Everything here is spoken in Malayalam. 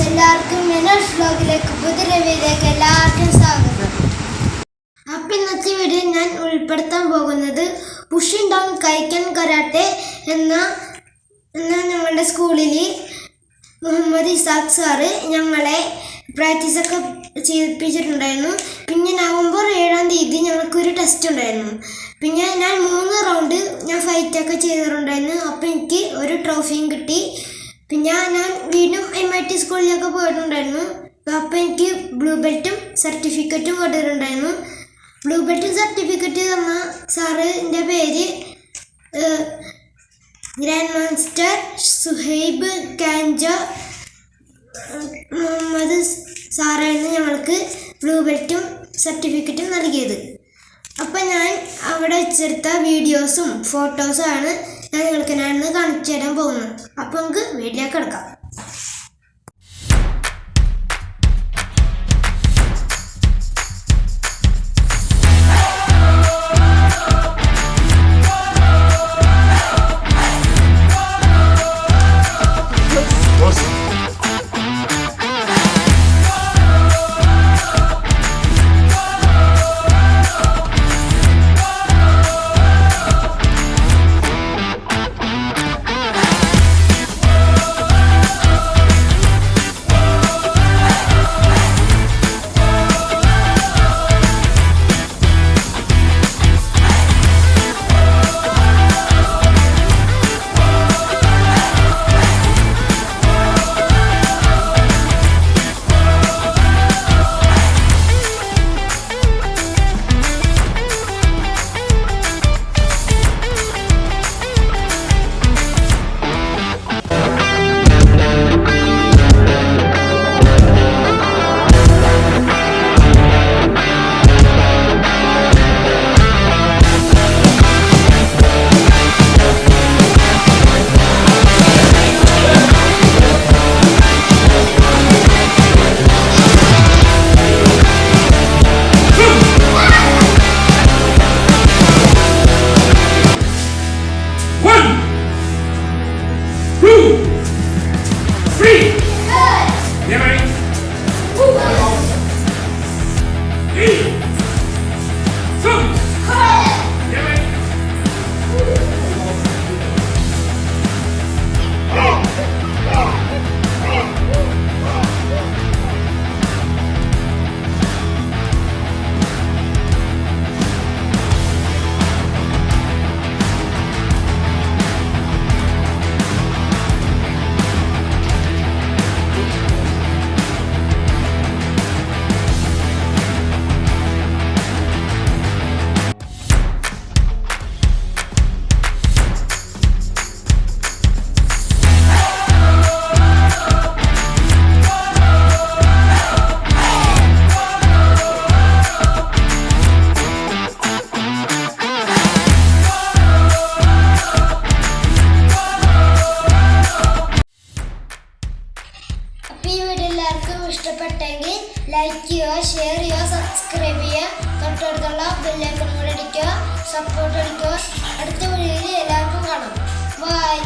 എല്ലാവർക്കും മിനോസ് വ്ലോഗിലേക്ക് പുതിയ വീഡിയോയിലേക്ക് എല്ലാവർക്കും സ്വാഗതം. അപ്പം ഇന്നത്തെ വീഡിയോ ഞാൻ ഉൾപ്പെടുത്താൻ പോകുന്നത് പുഷിംഗ് ഡൗൺ കൈക്കൻ കരാട്ടെ എന്ന ഞങ്ങളുടെ സ്കൂളിൽ മുഹമ്മദ് ഇസാഖ് സാറ് ഞങ്ങളെ പ്രാക്ടീസൊക്കെ ചെയ്യിപ്പിച്ചിട്ടുണ്ടായിരുന്നു. പിന്നെ നവംബർ 7-ാം തീയതി ഞങ്ങൾക്കൊരു ടെസ്റ്റ് ഉണ്ടായിരുന്നു. പിന്നെ ഞാൻ 3 റൗണ്ട് ഫൈറ്റൊക്കെ ചെയ്തിട്ടുണ്ടായിരുന്നു. അപ്പോൾ എനിക്ക് ഒരു ട്രോഫിയും കിട്ടി. പിന്നെ ഞാൻ വീണ്ടും MIT സ്കൂളിലൊക്കെ പോയിട്ടുണ്ടായിരുന്നു. അപ്പോൾ എനിക്ക് ബ്ലൂ ബെൽറ്റും സർട്ടിഫിക്കറ്റും കൊണ്ടുവരുന്നുണ്ടായിരുന്നു. ബ്ലൂ ബെൽറ്റും സർട്ടിഫിക്കറ്റ് തന്ന സാറിൻ്റെ പേര് ഗ്രാൻഡ് മാസ്റ്റർ സുഹൈബ് കാഞ്ച മുഹമ്മദ് സാറായിരുന്നു ഞങ്ങൾക്ക് ബ്ലൂ ബെൽറ്റും സർട്ടിഫിക്കറ്റും നൽകിയത്. അപ്പം ഞാൻ അവിടെ വെച്ചെടുത്ത വീഡിയോസും ഫോട്ടോസുമാണ് ഞാൻ നിങ്ങൾക്ക് ഞാനിന്ന് കാണിച്ചു തരാൻ പോകുന്നത്. അപ്പോൾ നമുക്ക് വീഡിയോ കിടക്കാം. ഇഷ്ടപ്പെട്ടെങ്കിൽ ലൈക്ക് ചെയ്യുക, ഷെയർ ചെയ്യുക, സബ്സ്ക്രൈബ് ചെയ്യുക, തൊട്ടടുത്തുള്ള ബെല്ലൈക്കൺ കൂടെ അടിക്കുക, സപ്പോർട്ട് അടിക്കുക. അടുത്ത വീഡിയോയിൽ എല്ലാവർക്കും കാണാം. ബൈ.